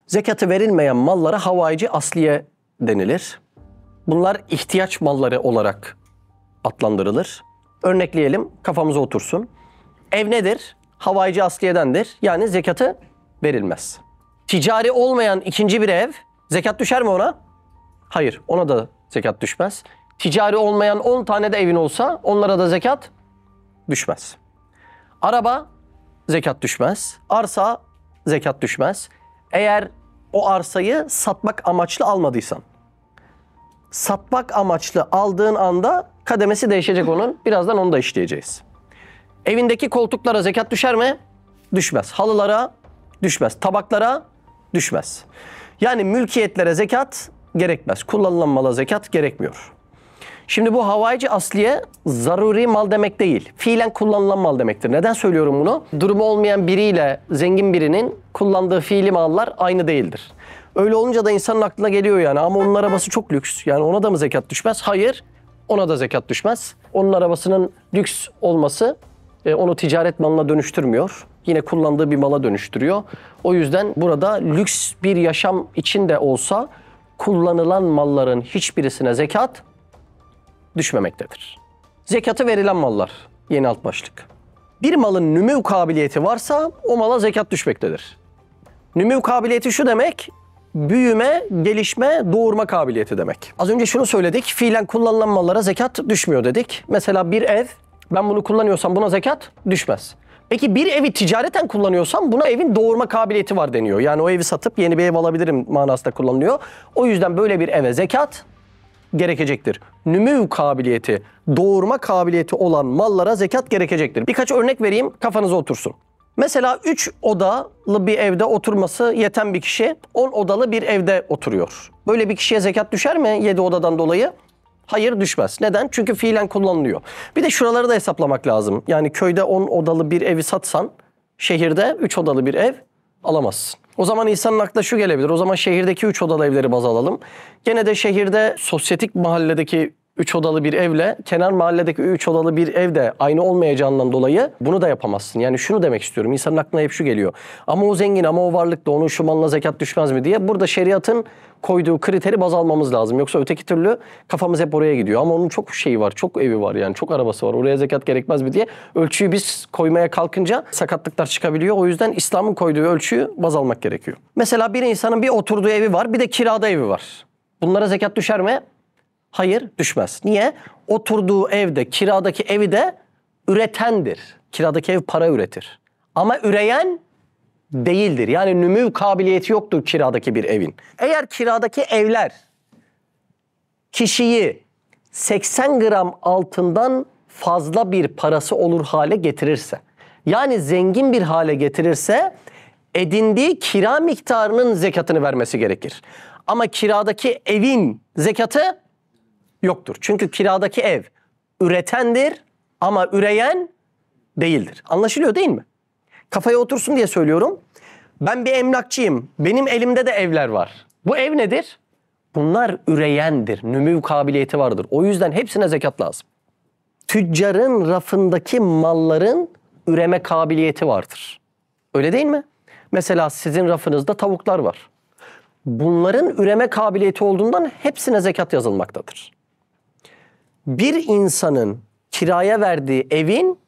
Zekatı verilmeyen mallara havaici asliye denilir. Bunlar ihtiyaç malları olarak adlandırılır. Örnekleyelim, kafamıza otursun. Ev nedir? Havaici asliyedendir. Yani zekatı verilmez. Ticari olmayan ikinci bir ev, zekat düşer mi ona? Hayır, ona da zekat düşmez. Ticari olmayan 10 tane de evin olsa onlara da zekat düşmez. Araba zekat düşmez. Arsa zekat düşmez. Eğer o arsayı satmak amaçlı almadıysan. Satmak amaçlı aldığın anda kademesi değişecek onun. Birazdan onu da işleyeceğiz. Evindeki koltuklara zekat düşer mi? Düşmez. Halılara düşmez. Tabaklara düşmez. Yani mülkiyetlere zekat gerekmez. Kullanılan mala zekat gerekmiyor. Şimdi bu havaici asliye zaruri mal demek değil. Fiilen kullanılan mal demektir. Neden söylüyorum bunu? Durumu olmayan biriyle zengin birinin kullandığı fiili mallar aynı değildir. Öyle olunca da insanın aklına geliyor yani, ama onun arabası çok lüks. Yani ona da mı zekat düşmez? Hayır, ona da zekat düşmez. Onun arabasının lüks olması onu ticaret malına dönüştürmüyor. Yine kullandığı bir mala dönüştürüyor. O yüzden burada lüks bir yaşam içinde olsa kullanılan malların hiçbirisine zekat düşmemektedir. Zekatı verilen mallar, yeni alt başlık. Bir malın nümev kabiliyeti varsa o mala zekat düşmektedir. Nümev kabiliyeti şu demek, büyüme, gelişme, doğurma kabiliyeti demek. Az önce şunu söyledik, fiilen kullanılan mallara zekat düşmüyor dedik. Mesela bir ev, ben bunu kullanıyorsam buna zekat düşmez. Peki bir evi ticareten kullanıyorsam buna evin doğurma kabiliyeti var deniyor. Yani o evi satıp yeni bir ev alabilirim manasında kullanılıyor. O yüzden böyle bir eve zekat gerekecektir. Nümev kabiliyeti, doğurma kabiliyeti olan mallara zekat gerekecektir. Birkaç örnek vereyim, kafanıza otursun. Mesela 3 odalı bir evde oturması yeten bir kişi 10 odalı bir evde oturuyor. Böyle bir kişiye zekat düşer mi 7 odadan dolayı? Hayır, düşmez. Neden? Çünkü fiilen kullanılıyor. Bir de şuraları da hesaplamak lazım. Yani köyde 10 odalı bir evi satsan şehirde 3 odalı bir ev alamazsın. O zaman insanın aklına şu gelebilir. O zaman şehirdeki 3 odalı evleri baz alalım. Gene de şehirde sosyetik mahalledeki 3 odalı bir evle kenar mahalledeki 3 odalı bir ev de aynı olmayacağından dolayı bunu da yapamazsın. Yani şunu demek istiyorum. İnsanın aklına hep şu geliyor. Ama o zengin, ama o varlıkta, onun şu malına zekat düşmez mi diye. Burada şeriatın koyduğu kriteri baz almamız lazım. Yoksa öteki türlü kafamız hep oraya gidiyor. Ama onun çok şeyi var, çok evi var, yani çok arabası var. Oraya zekat gerekmez mi diye ölçüyü biz koymaya kalkınca sakatlıklar çıkabiliyor. O yüzden İslam'ın koyduğu ölçüyü baz almak gerekiyor. Mesela bir insanın bir oturduğu evi var, bir de kirada evi var. Bunlara zekat düşer mi? Hayır, düşmez. Niye? Oturduğu evde, kiradaki evi de üretendir. Kiradaki ev para üretir. Ama üreyen değildir. Yani nümev kabiliyeti yoktur kiradaki bir evin. Eğer kiradaki evler kişiyi 80 gram altından fazla bir parası olur hale getirirse, yani zengin bir hale getirirse edindiği kira miktarının zekatını vermesi gerekir. Ama kiradaki evin zekatı yoktur. Çünkü kiradaki ev üretendir ama üreyen değildir. Anlaşılıyor değil mi? Kafaya otursun diye söylüyorum. Ben bir emlakçıyım. Benim elimde de evler var. Bu ev nedir? Bunlar üreyendir. Nümev kabiliyeti vardır. O yüzden hepsine zekat lazım. Tüccarın rafındaki malların üreme kabiliyeti vardır. Öyle değil mi? Mesela sizin rafınızda tavuklar var. Bunların üreme kabiliyeti olduğundan hepsine zekat yazılmaktadır. Bir insanın kiraya verdiği evin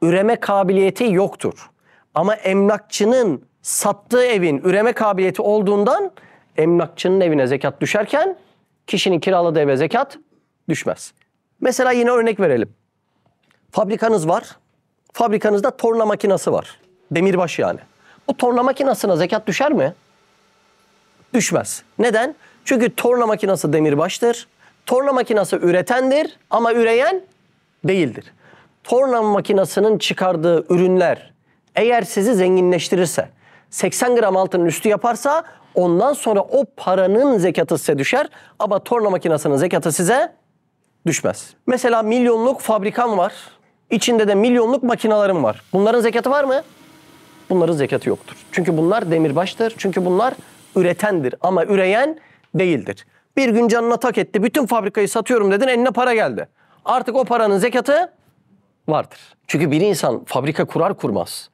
üreme kabiliyeti yoktur. Ama emlakçının sattığı evin üreme kabiliyeti olduğundan emlakçının evine zekat düşerken kişinin kiraladığı eve zekat düşmez. Mesela yine örnek verelim. Fabrikanız var. Fabrikanızda torna makinası var. Demirbaş yani. Bu torna makinasına zekat düşer mi? Düşmez. Neden? Çünkü torna makinası demirbaştır. Torna makinası üretendir ama üreyen değildir. Torna makinasının çıkardığı ürünler eğer sizi zenginleştirirse, 80 gram altının üstü yaparsa ondan sonra o paranın zekatı size düşer ama torna makinasının zekatı size düşmez. Mesela milyonluk fabrikam var. İçinde de milyonluk makinalarım var. Bunların zekatı var mı? Bunların zekatı yoktur. Çünkü bunlar demirbaştır. Çünkü bunlar üretendir ama üreyen değildir. Bir gün canına tak etti. Bütün fabrikayı satıyorum dedin, eline para geldi. Artık o paranın zekatı vardır. Çünkü bir insan fabrika kurar kurmaz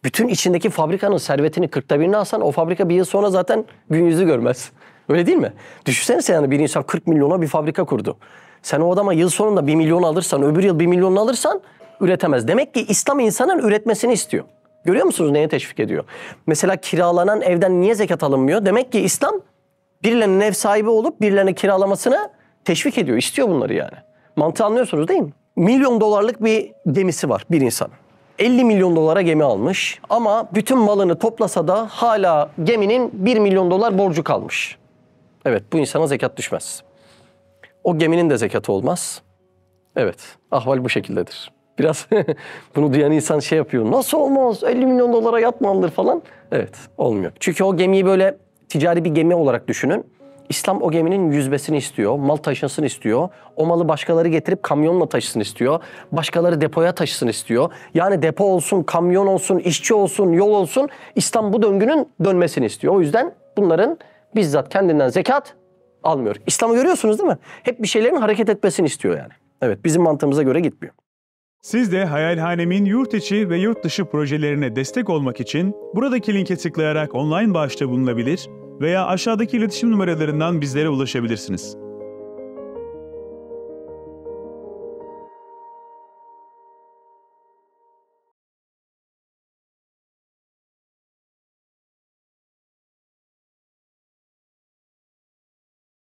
Bütün içindeki fabrikanın servetini 40'ta birini alsan o fabrika bir yıl sonra zaten gün yüzü görmez. Öyle değil mi? Düşünsene yani bir insan 40 milyona bir fabrika kurdu. Sen o adama yıl sonunda 1 milyon alırsan, öbür yıl 1 milyon alırsan üretemez. Demek ki İslam insanın üretmesini istiyor. Görüyor musunuz neye teşvik ediyor? Mesela kiralanan evden niye zekat alınmıyor? Demek ki İslam birilerinin ev sahibi olup birilerine kiralamasını teşvik ediyor. İstiyor bunları yani. Mantığı anlıyorsunuz değil mi? Milyon dolarlık bir gemisi var bir insan. 50 milyon dolara gemi almış ama bütün malını toplasa da hala geminin 1 milyon dolar borcu kalmış. Evet, bu insana zekat düşmez. O geminin de zekatı olmaz. Evet, ahval bu şekildedir. Biraz bunu duyan insan şey yapıyor. Nasıl olmaz? 50 milyon dolara yat mı alınır falan. Evet, olmuyor. Çünkü o gemiyi böyle ticari bir gemi olarak düşünün. İslam o geminin yüzmesini istiyor, mal taşınsın istiyor. O malı başkaları getirip kamyonla taşısın istiyor. Başkaları depoya taşısın istiyor. Yani depo olsun, kamyon olsun, işçi olsun, yol olsun. İslam bu döngünün dönmesini istiyor. O yüzden bunların bizzat kendinden zekat almıyor. İslam'ı görüyorsunuz değil mi? Hep bir şeylerin hareket etmesini istiyor yani. Evet, bizim mantığımıza göre gitmiyor. Siz de Hayalhanem'in yurt içi ve yurt dışı projelerine destek olmak için buradaki linke tıklayarak online bağışta bulunabilir veya aşağıdaki iletişim numaralarından bizlere ulaşabilirsiniz.